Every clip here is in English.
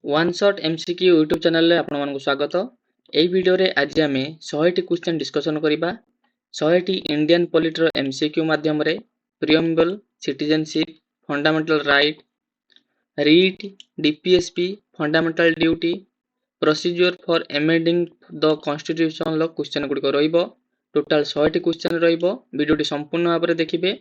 One shot MCQ YouTube channel रे आपण मानकु स्वागत। एई वीडियो रे आज आमे 100 टी क्वेश्चन डिस्कशन करिबा। 100 टी इंडियन पॉलिटी रो एमसीक्यू माध्यम रे preamble, citizenship, fundamental right, writ, DPSP, fundamental duty, procedure for amending the constitution लो क्वेश्चन गुडी को रहइबो। टोटल 100 टी क्वेश्चन रहइबो। वीडियो टी संपूर्ण भाबरे देखिबे।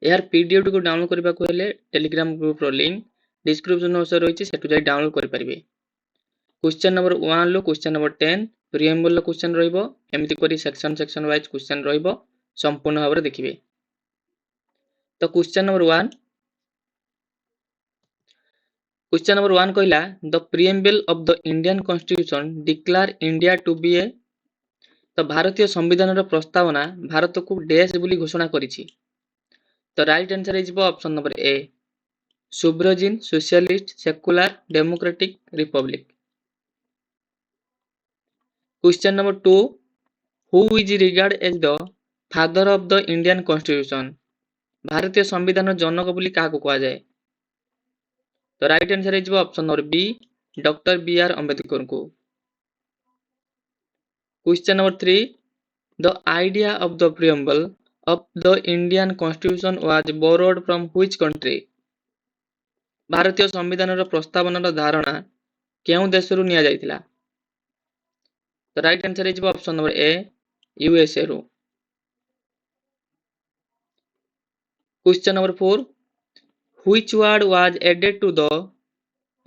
यार पीडीएफ को डाउनलोड करबा को हेले टेलीग्राम ग्रुप रो लिंक डिस्क्रिप्शन में रही है जाई डाउनलोड करेंगे। क्वेश्चन नंबर 1 लो क्वेश्चन नंबर 10 प्रियम्बल क्वेश्चन रहिबो। एमती करी सेक्शन सेक्शन वाइज क्वेश्चन रहिबो, संपूर्ण भाव देखिए। तो क्वेश्चन नंबर 1 कहला the preamble of the Indian constitution declare India to be a. तो भारतीय संविधान प्रस्तावना भारत को डैश बोली घोषणा करिछि। तो right answer is option number A sovereign, socialist, secular, democratic, republic. Question number 2 who is regard as the father of the Indian constitution. भारतीय संविधान जनक बोली काहाको कहा जाए। तो right answer is option number B doctor B R Ambedkar को। Question number 3 the idea of the preamble of the Indian constitution was borrowed from which country. भारतीय संविधान प्रस्तावनार धारणा केउं देशरू निया जाइतिला। तो right answer is option number A USA रू। Question number 4 which word was added to the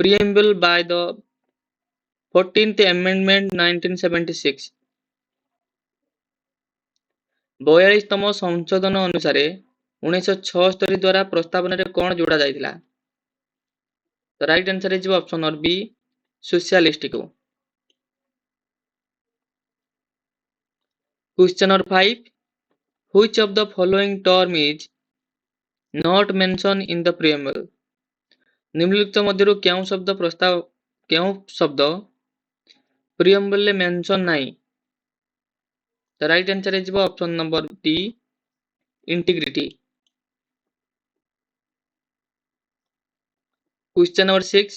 preamble by the 14th amendment 1976। 42तम संशोधन अनुसार 1976 द्वारा प्रस्तावना रे कौन जोड़ा जाइतिला। तो right answer is option number B socialist को। Question number 5 which of the following term is not mentioned in the preamble। निम्नलिखित मध्यरु केउं शब्द प्रियम्बल ले मेंशन नाही। तो right answer is option number D integrity. Question number 6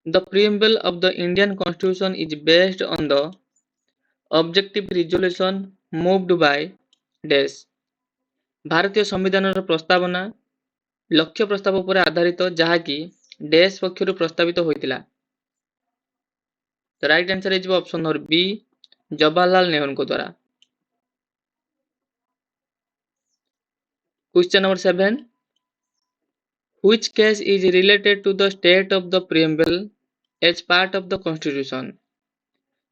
the preamble of the Indian Constitution is based on the objective resolution moved by dash। भारतीय संविधान प्रस्तावना लक्ष्य प्रस्ताव पर आधारित जहाँकि डैश पक्षरु प्रस्तावित होइतिला। तो right answer is option number B Jawaharlal Nehru को द्वारा। Question number 7 which case is related to the state of the preamble as part of the constitution।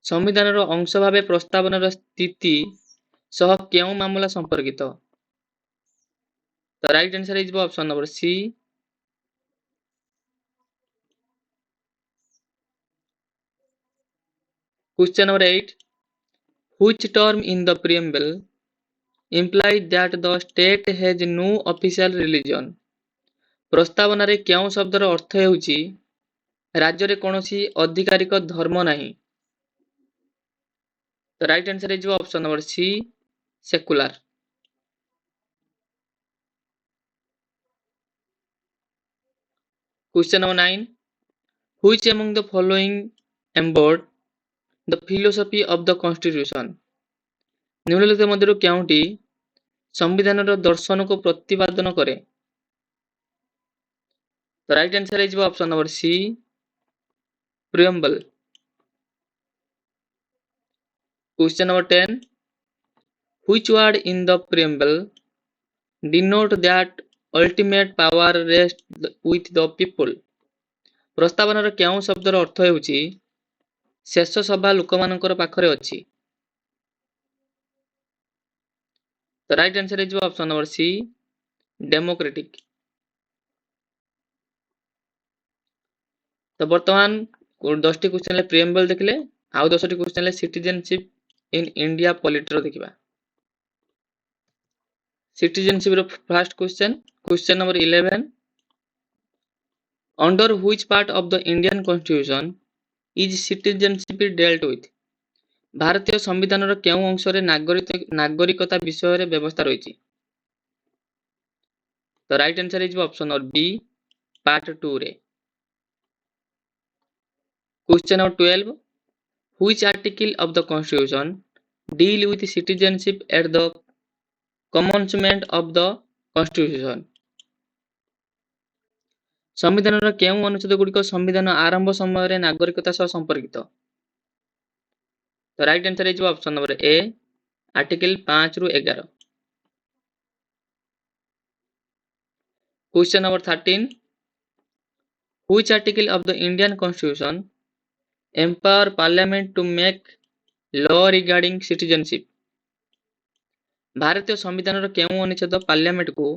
संविधान अंश भाव प्रस्तावनार स्थिति सह केउं मामला संपर्कित। तो right answer is option number C question number 8 which term in the preamble implies that the state has no official religion। प्रस्तावना रे केउं शब्दर अर्थ हेउची राज्य रे कोनोसी आधिकारिक धर्म नाही। तो right answer is option number C secular. Question number 9 which among the following embodied the philosophy of the constitution। निम्नलिखित मध्यरु केउंटी संविधानर दर्शन को प्रतिपादन करे। तो right answer is option number C preamble. Question number 10 which word in the preamble denote that ultimate power rests with the people। प्रस्तावनार केउं शब्दर अर्थ हेउची शेष सभा लोकमानकर पाखरे अछि। तो right answer is option number C democratic. तो वर्तमान 10 टी क्वेश्चन ले प्रियम्बल देखले आउ 10 टी क्वेश्चन ले सिटीजनशिप इन इंडिया पॉलिटी रो देखिबा। सिटीजनशिप रो first question number 11 under which part of the Indian constitution is citizenship dealt with. भारतीय संविधान रो केउं अंश रे नागरिकता विषय रे व्यवस्था रहिछि। तो right answer is option number B part 2 रे। Question number 12. Which article of the Constitution deal with citizenship at the commencement of the Constitution? ସମ୍ବିଧାନର କେଉଁ ଅନୁଚ୍ଛେଦ ଗୁଡ଼ିକ ସମ୍ବିଧାନ ଆରମ୍ଭ ସମୟରେ ନାଗରିକତା ସହ ସମ୍ପର୍କିତ? ତ ରାଇଟ୍ ଆନ୍ସର ହେଇଯିବ ଅପସନ ନମ୍ବର ଏ, ଆର୍ଟିକଲ 5 ରୁ 11। Question number 13. Which article of the Indian Constitution empower Parliament to make law regarding citizenship? ଭାରତୀୟ ସମ୍ବିଧାନର କେଉଁ ଅନୁଚ୍ଛେଦ ପାର୍ଲିଆମେଣ୍ଟକୁ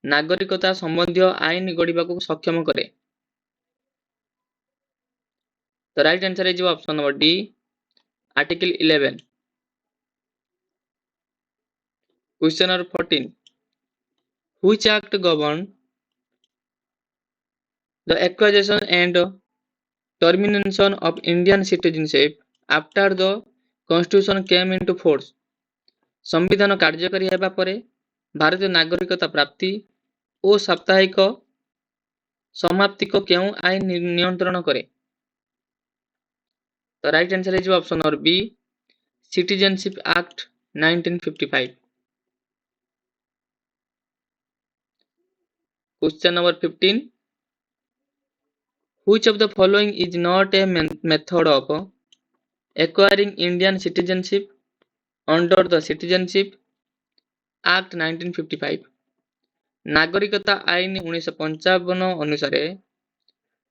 ନାଗରିକତା ସମ୍ବନ୍ଧୀୟ ଆଇନ ଗଢ଼ିବାକୁ ସକ୍ଷମ କରେ? ତ ରାଇଟ୍ ଆନ୍ସର ହେଇଯିବ option number D, article 11। Question number 14. Which act govern the acquisition and termination of Indian citizenship after the Constitution came into force? ସମ୍ବିଧାନ କାର୍ଯ୍ୟକାରୀ ହେବା ପରେ ଭାରତୀୟ ନାଗରିକତା ପ୍ରାପ୍ତି ଓ ସାପ୍ତାହିକ ସମାପ୍ତିକୁ କେଉଁ ଆଇନ ନିୟନ୍ତ୍ରଣ କରେ? ତ ରାଇଟ୍ ଆନ୍ସର ହେଇଯିବ option number B, citizenship act 1955। Question number 15. Which of the following is not a method of acquiring Indian citizenship under the Citizenship Act 1955? ନାଗରିକତା ଆଇନ 1955 ଅନୁସାରେ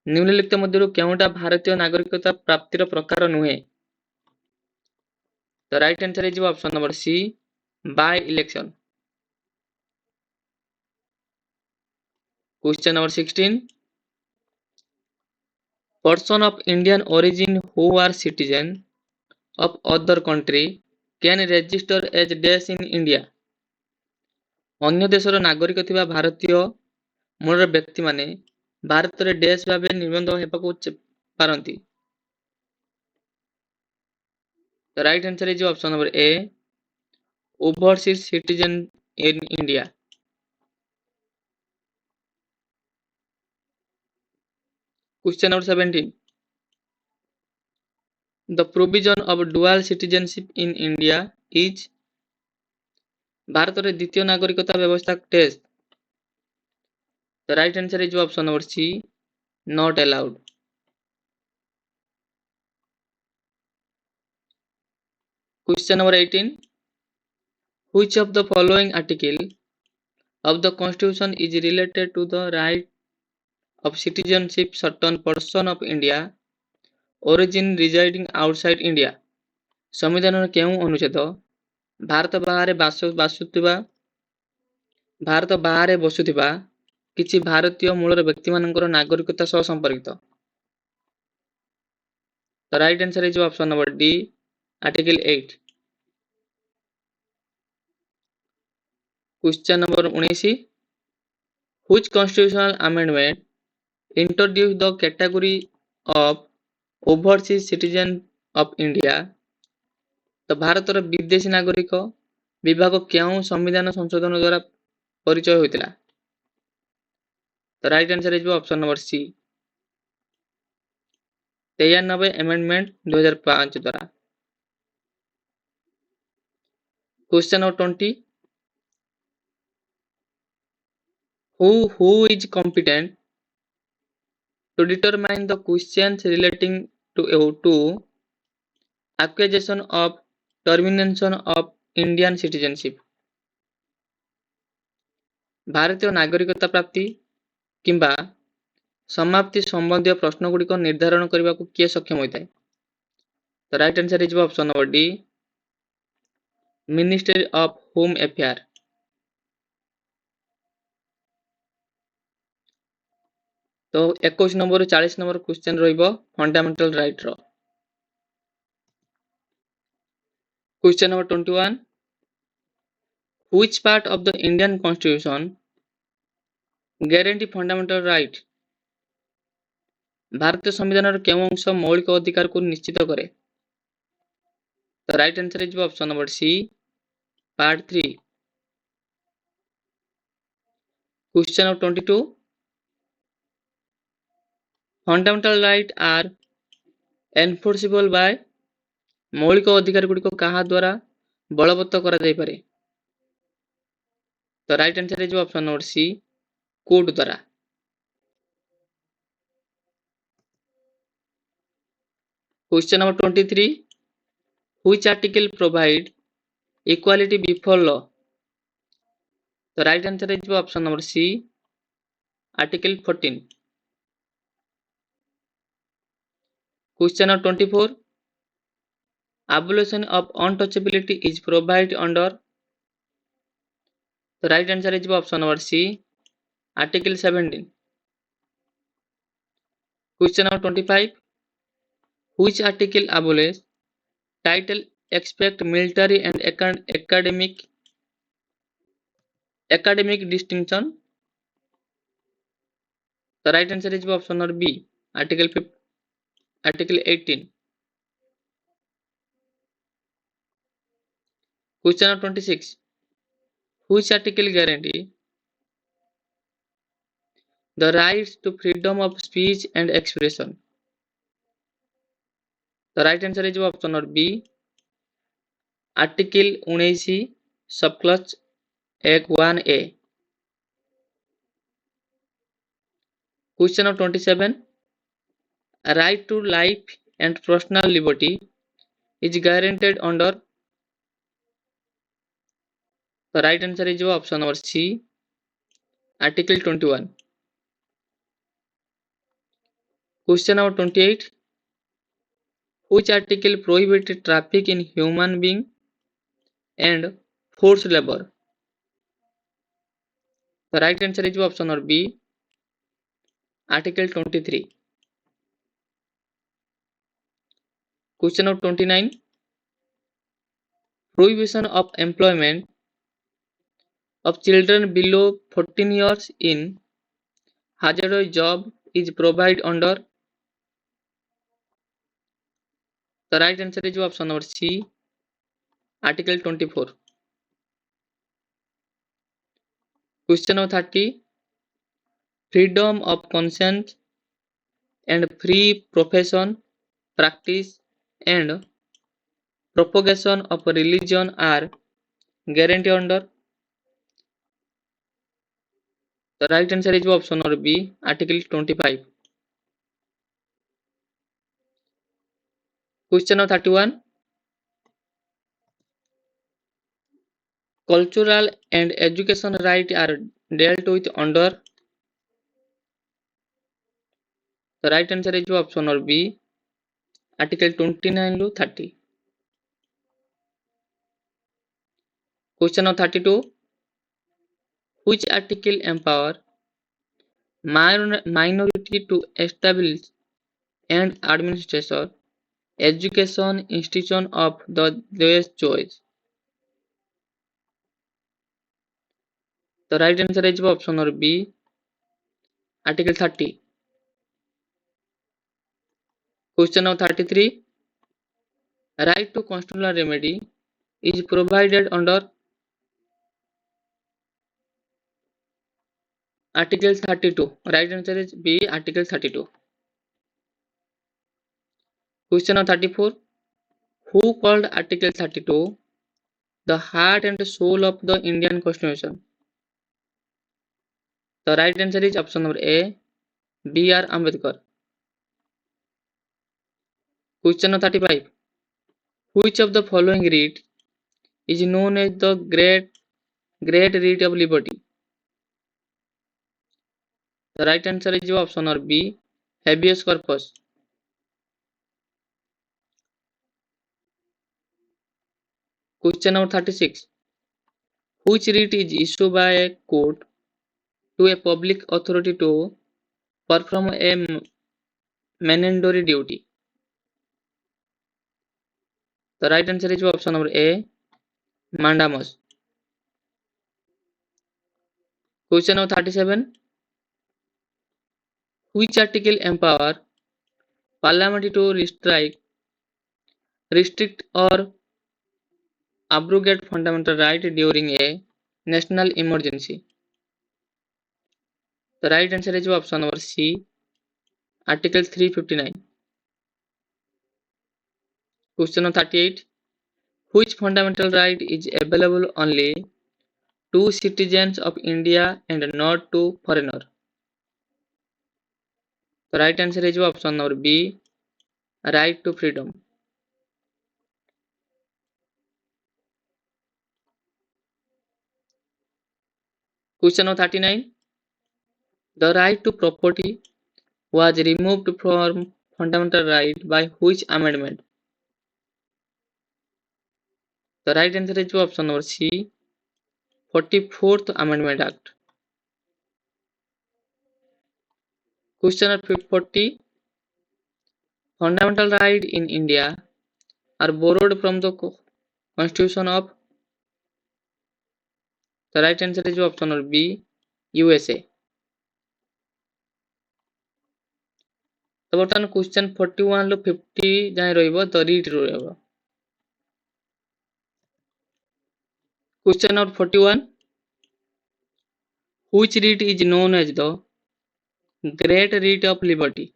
ନିମ୍ନଲିଖିତ ମଧ୍ୟରୁ କେଉଁଟା ଭାରତୀୟ ନାଗରିକତା ପ୍ରାପ୍ତିର ପ୍ରକାର ନୁହେଁ? ତ ରାଇଟ୍ ଆନ୍ସର ହେଇଯିବ option number C, Bai election. Question number 16. Person of Indian origin who are citizen of other country can register as dash in India? ଅନ୍ୟ ଦେଶର ନାଗରିକ ଥିବା ଭାରତୀୟ ମୂଳର ବ୍ୟକ୍ତିମାନେ ଭାରତରେ ଡେସ୍ ଭାବେ ନିବନ୍ଧ ହେବାକୁ ପାରନ୍ତି। ତ ରାଇଟ୍ ଆନ୍ସର ହେଇଯିବ option number A, overseas citizen in India. Question number 17. The provision of dual citizenship in India is? ଭାରତରେ ଦ୍ୱିତୀୟ ନାଗରିକତା ବ୍ୟବସ୍ଥା ଟେଷ୍ଟ। ତ ରାଇଟ୍ ଆନ୍ସର ହେଇଯିବ option number C, not allowed. Question number 18. Which of the following article of the Constitution is related to the right of citizenship certain portion of India origin residing outside India? ସମ୍ବିଧାନର କେଉଁ ଅନୁଚ୍ଛେଦ ଭାରତ ବାହାରେ ବସୁଥିବା କିଛି ଭାରତୀୟ ମୂଳର ବ୍ୟକ୍ତିମାନଙ୍କର ନାଗରିକତା ସହ ସମ୍ପର୍କିତ? ତ ରାଇଟ୍ ଆନ୍ସର ହେଇଯିବ option number D, article 8। Question number 19. Which constitutional amendment introduced the category of overseas citizen of India? ତ ଭାରତର ବିଦେଶୀ ନାଗରିକ ବିଭାଗ କେଉଁ ସମ୍ବିଧାନ ସଂଶୋଧନ ଦ୍ୱାରା ପରିଚୟ ହୋଇଥିଲା? ତ ରାଇଟ୍ ଆନ୍ସର ହେଇଯିବ ଅପସନ ନମ୍ବର ସି, 93 amendment 2005 ଦ୍ୱାରା। Question number 20. Who is competent to determine the questions relating to acquisition of termination of Indian citizenship? ଭାରତୀୟ ନାଗରିକତା ପ୍ରାପ୍ତି କିମ୍ବା ସମାପ୍ତି ସମ୍ବନ୍ଧୀୟ ପ୍ରଶ୍ନଗୁଡ଼ିକ ନିର୍ଦ୍ଧାରଣ କରିବାକୁ କିଏ ସକ୍ଷମ ହୋଇଥାଏ? ତ ରାଇଟ୍ ଆନ୍ସର ହେଇଯିବ option number D, ministry of home affair. ତ 21 ନମ୍ବର 40 ନମ୍ବର କ୍ୱେଶ୍ଚନ ରହିବ ଫଣ୍ଡାମେଣ୍ଟାଲ ରାଇଟ୍ ର। Question number 21. Which part of the Indian Constitution guarantee fundamental right? ଭାରତୀୟ ସମ୍ବିଧାନର କେଉଁ ଅଂଶ ମୌଳିକ ଅଧିକାରକୁ ନିଶ୍ଚିତ କରେ? ତ ରାଇଟ୍ ଆନ୍ସର ହେଇଯିବ option number C, part 3। Question number 22. Fundamental rights are enforceable by मौलिक अधिकार गुड़िक क्या द्वारा बलवत्त करा जाय पारे। तो right answer is option number C court द्वारा। Question number 23 which article provide equality before law. तो right answer is option number C article 14। Question number 24 abolition of untouchability is provided under। तो right answer is option number C article 17। Question number 25 which article abolishes title expect military and academic distinction। The right answer is option number B article 18। Question number 26 which article guarantee the rights to freedom of speech and expression। The right answer is option number B article 19 subclause 1A। Question number 27 right to life and personal liberty is guaranteed under। The right answer is option number C article 21। Question number 28 which article prohibits traffic in human being and forced labor। The right answer is option number B article 23। Question number 29 prohibition of employment of children below 14 years in hazardous job is provided under। The right answer is option number C article 24। Question number 30 freedom of conscience and free profession practice and propagation of religion are guaranteed under। The right answer is option number B article 25। Question number 31 cultural and education right are dealt with under। The right answer is option number B article 29 to 30। Question number 32 which article empower minority to establish and administer education institution of their choice। The right answer is option number B article 30। Question number 33 right to constitutional remedy is provided under। Article 32 right answer is B article 32। Question number 34 who called article 32 the heart and soul of the Indian Constitution। The right answer is option number A B.R. Ambedkar। Question number 35 which of the following writ is known as the great writ of liberty। The right answer is option number B habeas corpus। Question number 36 which writ is issued by a court to a public authority to perform a mandatory duty। The right answer is option number A mandamus। Question number 37 which article empower parliament to restrict or abrogate fundamental right during a national emergency। The right answer is option number C article 359। Question number 38. Which fundamental right is available only to citizens of India and not to foreigner? The right answer is option number B, right to freedom. Question number 39. The right to property was removed from fundamental right by which amendment? The right answer is option number C, 44th Amendment Act. Question number 40. Fundamental rights in India are borrowed from the Constitution of. The right answer is option number B, USA. तो बर्तमान question 41 लो 50 जाए रहिबो the read रहिबो. Question number 41. Which writ is known as the Great Writ of Liberty?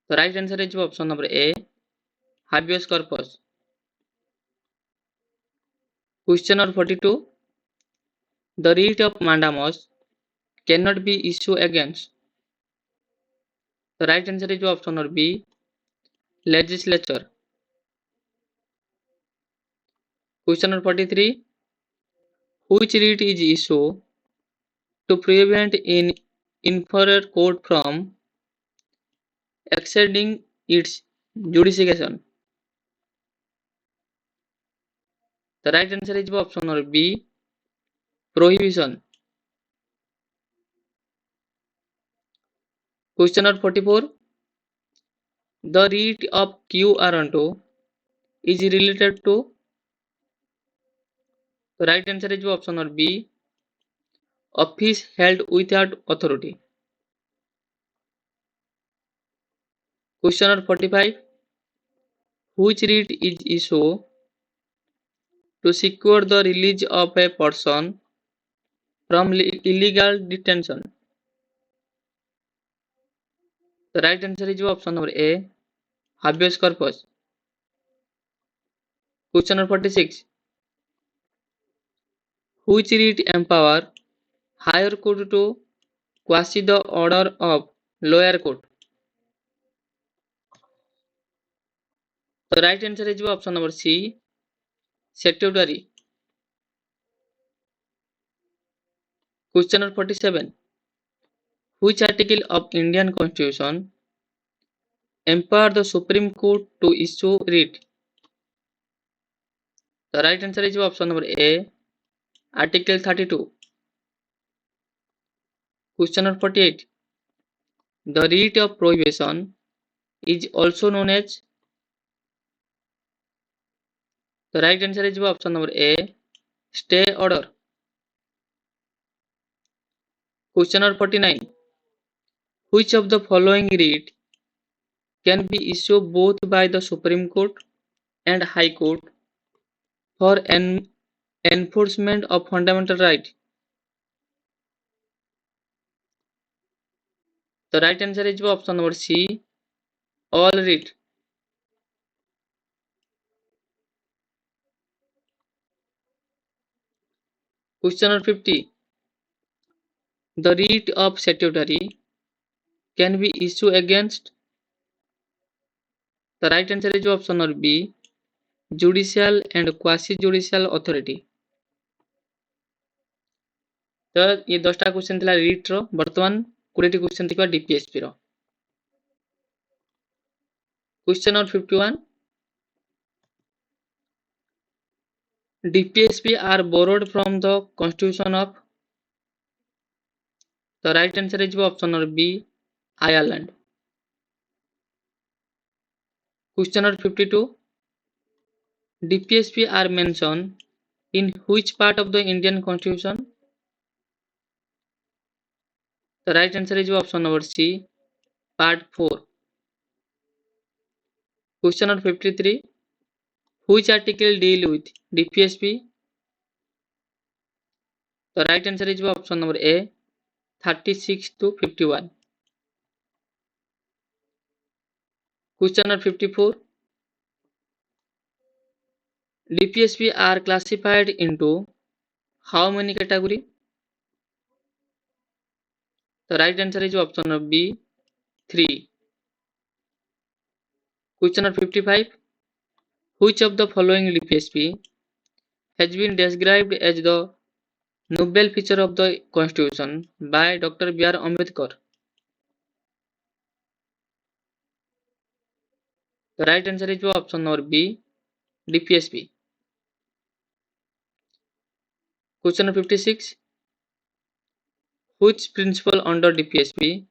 The right answer is option number A, habeas corpus. Question number 42. The writ of mandamus cannot be issued against. The right answer is option number B, legislature. Question number 43. Which writ is issued to prevent an inferior court from exceeding its jurisdiction? The right answer is option number B, prohibition. Question number 44. The writ of quo warranto is related to. The right answer is option number B, office held without authority. Question number 45. Which writ is issued to secure the release of a person from illegal detention? The right answer is option number A, habeas corpus. Question number 46. Which writ empower higher court to quash the order of lower court? The right answer is option number C, statutory. Question number 47. Which article of Indian Constitution empower the Supreme Court to issue writ? The right answer is option number A, Article 32. Question number 48. The writ of prohibition is also known as. The right answer is option number A, stay order. Question number 49. Which of the following writ can be issued both by the Supreme Court and High Court for enforcement of fundamental right? The right answer is option number C, all writ. Question number 50. The writ of statutory can be issued against. The right answer is option number B, judicial and quasi-judicial authority. तो ये 10टा question थिला right रो. वर्तमान 20टी question थिबा DPSP रो. Question number 51. DPSP are borrowed from the Constitution of. The right answer is option number B, Ireland. Question number 52. DPSP are mentioned in which part of the Indian Constitution? The right answer is option number C, part 4. Question number 53. Which article deal with DPSP? The right answer is option number A, 36 to 51. Question number 54. DPSP are classified into how many category? The right answer is option number B, 3. Question number 55. Which of the following DPSP has been described as the noble feature of the Constitution by Dr. B.R. Ambedkar? The right answer is option number B, DPSP. Question number 56. Which principle under DPSP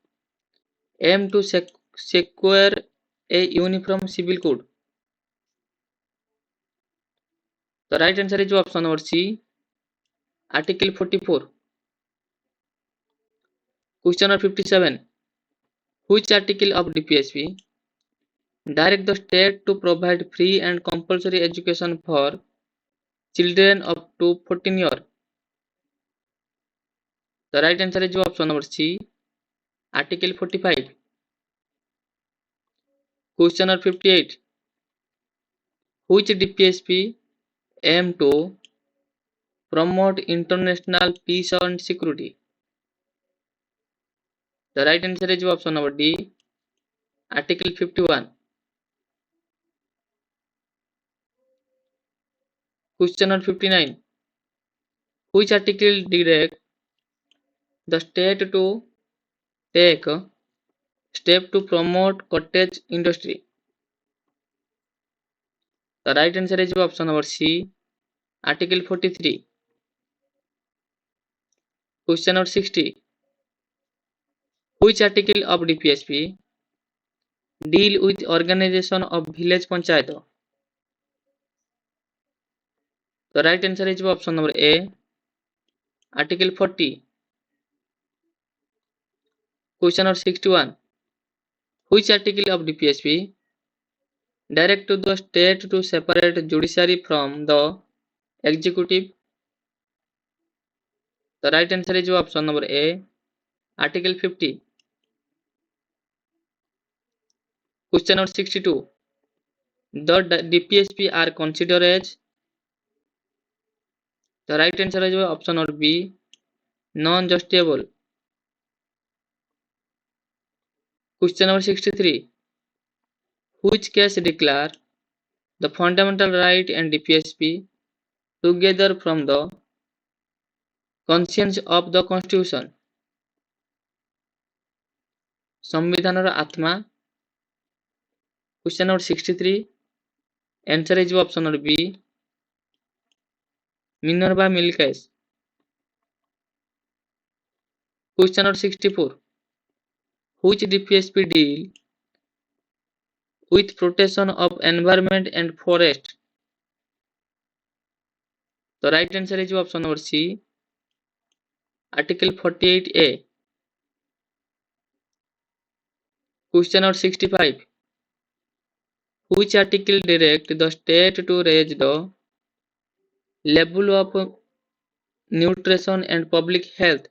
aim to secure a uniform civil code? The right answer is option number C, Article 44. Question number 57. Which article of DPSP direct the state to provide free and compulsory education for children up to 14 years? The right answer is option number C, Article 45. Question number 58. Which DPSP aim to promote international peace and security? The right answer is option number D, Article 51. Question number 59. Which article direct the state to take step to promote cottage industry? The right answer is option number C, Article 43. Question number 60. Which article of DPSP deal with organization of village panchayat? The right answer is option number A, Article 40. Question number 61. Which article of DPSP direct to the state to separate judiciary from the executive? The right answer is option number A, Article 50. Question number 62. The DPSP are considered as? The right answer is option number B, non-justiciable. Question number 63. Which case declare the fundamental right and DPSP together from the conscience of the Constitution? संविधानर आत्मा. Question number 63. Answer is option number B, Minerva Mill case. Question number 64. Which DPSP deal with protection of environment and forest? The right answer is option number C, Article 48A. Question number 65. Which article direct the state to raise the level of nutrition and public health?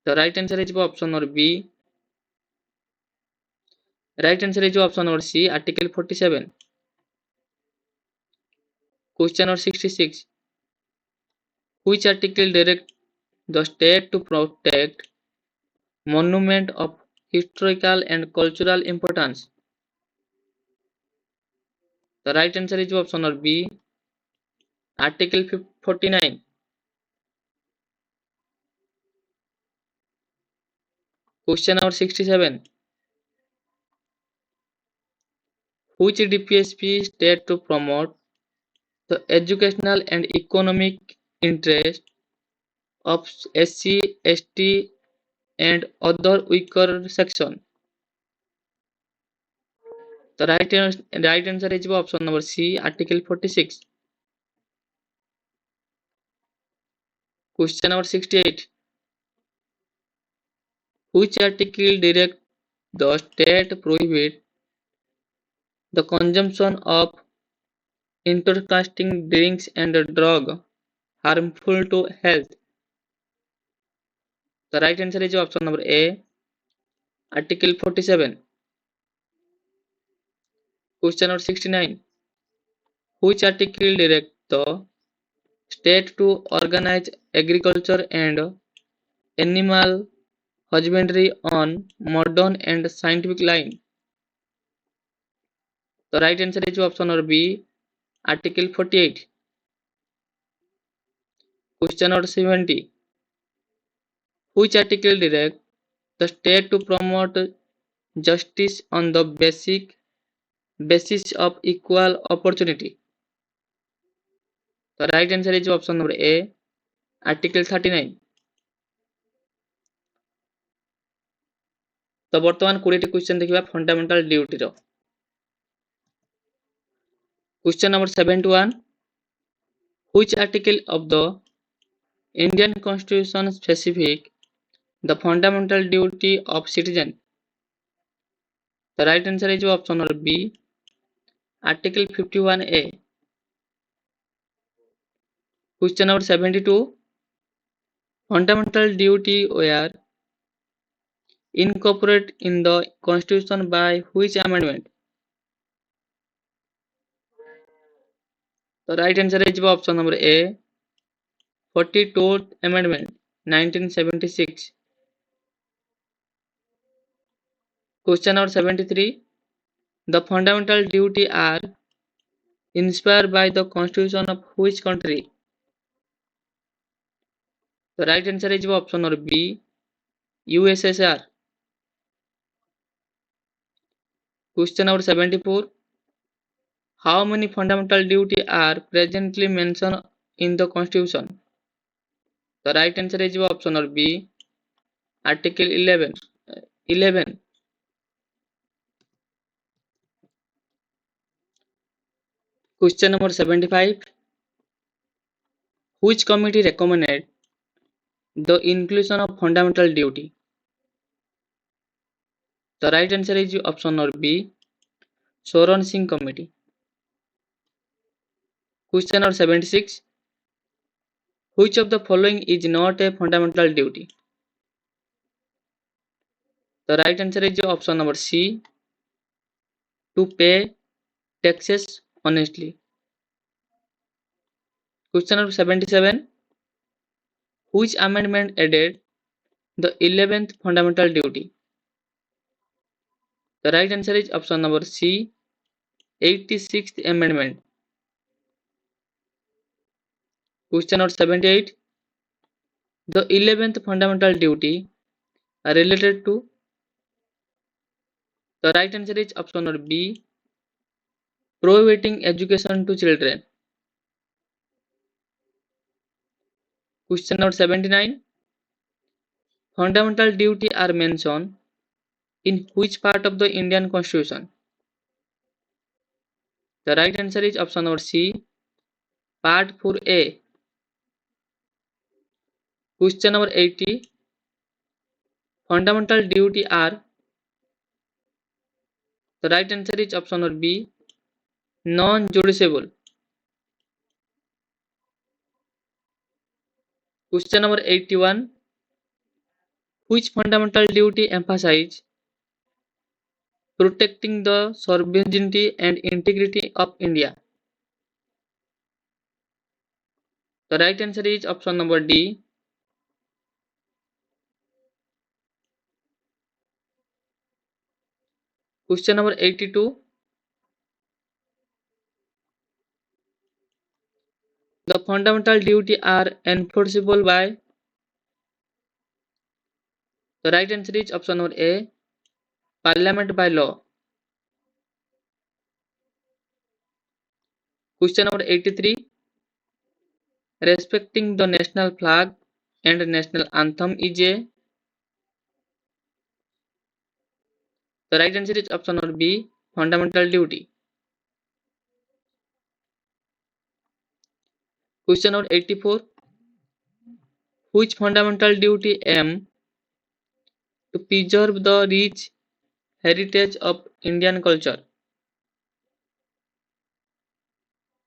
The right answer is option number B. Right answer is option number C, Article 47. Question number 66. Which article direct the state to protect monument of historical and cultural importance? The right answer is option number B, Article 49. Question number 67. Which DPSP state to promote the educational and economic interest of SC, ST and other weaker section? The right answer is option number C, Article 46. Question number 68. Which article direct the state prohibit the consumption of intoxicating drinks and drug harmful to health? The right answer is option number A, Article 47. Question number 69. Which article directs the state to organize agriculture and animal husbandry on modern and scientific line? The right answer is option number B, Article 48. Question number 70. Which article directs the state to promote justice on the basis of equal opportunity? The right answer is option number A, Article 39. तो बर्तमान 20 question देखिबा fundamental duty रो। Question number 71. Which article of the Indian Constitution specific the fundamental duty of citizen? The right answer is option number B, Article 51A. Question number 72. Fundamental duty were incorporated in the Constitution by which amendment? The right answer is option number A, 42th Amendment, 1976. Question number 73. The fundamental duty are inspired by the Constitution of which country? The right answer is option number B, USSR. Question number 74. How many fundamental duties are presently mentioned in the Constitution? The right answer is option number B, Article 11. Question number 75. Which committee recommended the inclusion of fundamental duty? The right answer is option number B, Soran Singh Committee. Question number 76. Which of the following is not a fundamental duty? The right answer is option number C, to pay taxes honestly. Question number 77. Which amendment added the 11th fundamental duty? The right answer is option number C, 86th Amendment. Question number 78. The 11th fundamental duty are related to. The right answer is option number B, prohibiting education to children. Question number 79. Fundamental duty are mentioned in which part of the Indian Constitution? The right answer is option number C, Part 4A. Question number 80. Fundamental duty are. The right answer is option number B, non-judiciable. Question number 81. Which fundamental duty emphasizes protecting the sovereignty and integrity of India? The right answer is option number D, question number 82. The fundamental duty are enforceable by. The right answer is option number A, Parliament by law. Question number 83. Respecting the national flag and national anthem is a. The right answer is option number B, fundamental duty. Question number 84. Which fundamental duty aim to preserve the rich heritage of Indian culture?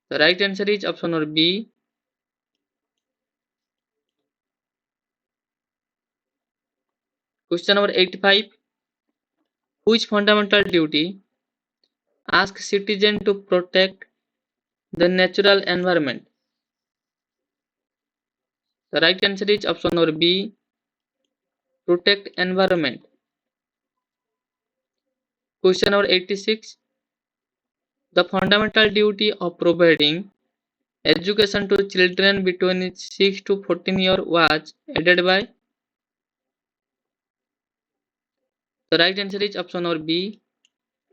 The right answer is option number B, question number 85. Which fundamental duty asks citizens to protect the natural environment? The right answer is option number B, protect environment. Question number 86. The fundamental duty of providing education to children between 6 to 14 years was added by. The right answer is option number B,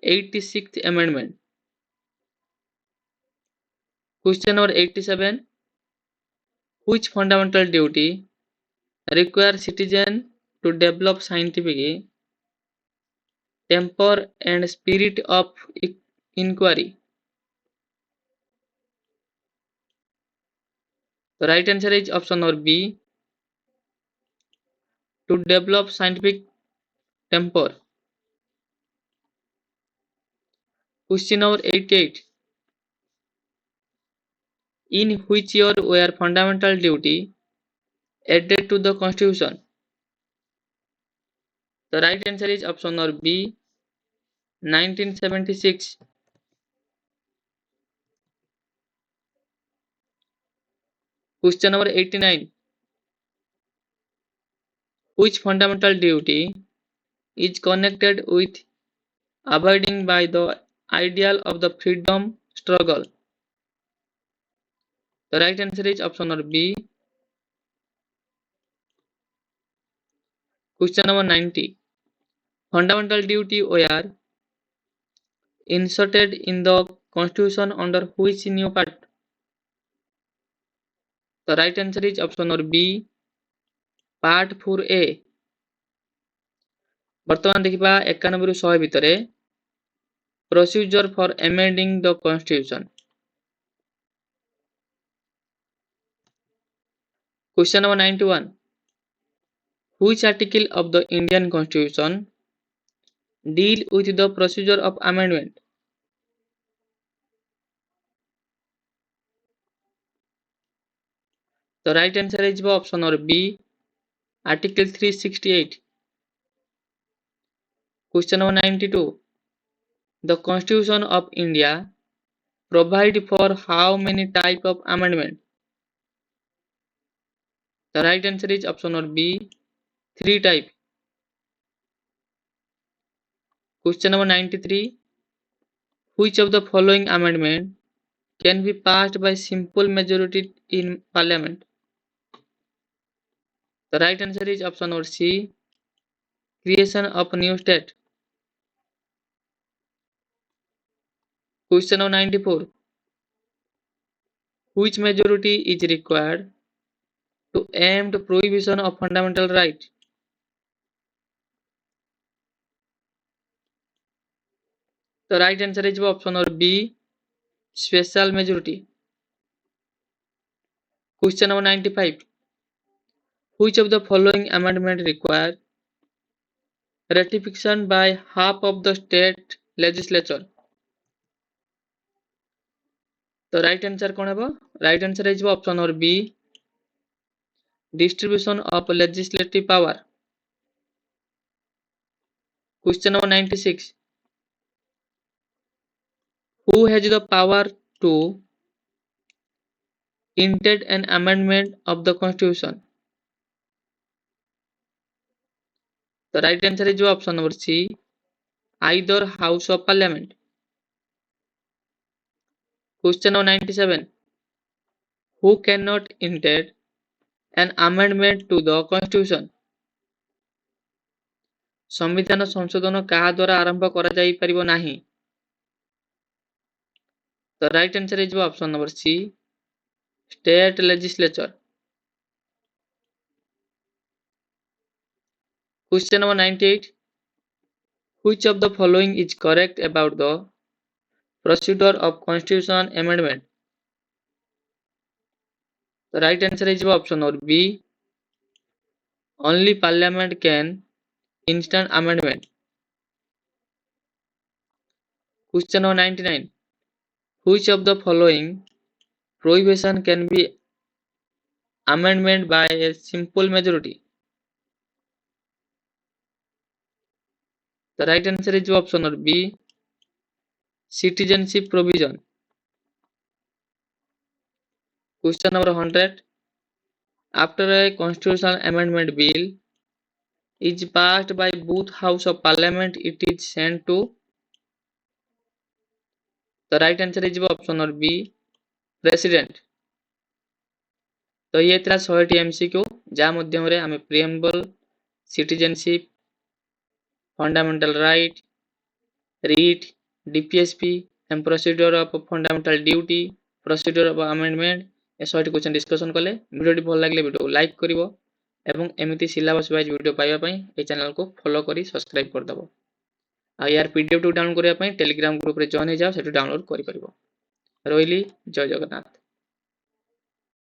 86th Amendment. Question number 87. Which fundamental duty requires citizens to develop scientific temper and spirit of inquiry? The right answer is option number B, to develop scientific temper. Question number 88. In which year were fundamental duty added to the Constitution? The right answer is option number B, 1976. Question number 89. Which fundamental duty is connected with abiding by the ideal of the freedom struggle? The right answer is option number B. Question number 90. Fundamental duty were inserted in the Constitution under which new part? The right answer is option number B, Part 4A. ବର୍ତ୍ତମାନ ଦେଖିବା 91 ରୁ 100 ଭିତରେ procedure for amending the constitution. Question number 91. Which article of the Indian Constitution deal with the procedure of amendment? The right answer is option number B, Article 368. Question number 92. The Constitution of India provide for how many type of amendment? The right answer is option number B, 3 type. Question number 93. Which of the following amendment can be passed by simple majority in Parliament? The right answer is option number C, creation of new state. Question number 94. Which majority is required to aim to prohibition of fundamental right? The right answer is option number B, special majority. Question number 95. Which of the following amendment require ratification by half of the state legislature? The right answer कौन है? Right answer is option number B, distribution of legislative power. Question number 96. Who has the power to intend an amendment of the Constitution? The right answer is option number C, either House of Parliament. Question number 97. Who cannot intend an amendment to the Constitution? संविधान संशोधन कहा द्वारा आरंभ करा जाई परिबो नाही? The right answer is option number C, state legislature. Question number 98. Which of the following is correct about the procedure of constitution amendment? The right answer is option number B, only Parliament can instant amendment. Question number 99. Which of the following prohibition can be amendment by a simple majority? The right answer is option number B, citizenship provision. Question number 100. After a constitutional amendment bill is passed by both house of parliament, it is sent to. The right answer is option number B, president. तो ये था 100टी MCQ जा माध्यम आम preamble, citizenship, fundamental right, writ, DPSP and procedure of fundamental duty, procedure of amendment ए 100टी question discussion कले। Video भल लगे वीडियो को लाइक करिवो एवं एमती सिलेबस वाइज वीडियो पाइबा पई ए चैनल को फॉलो करी सब्सक्राइब कर दबो। आ यार पीडीएफ टू डाउनलोड करिया पई टेलीग्राम ग्रुप रे जॉइन हो जाओ, सेटू डाउनलोड करि परिबो। रोइली, जय जगन्नाथ।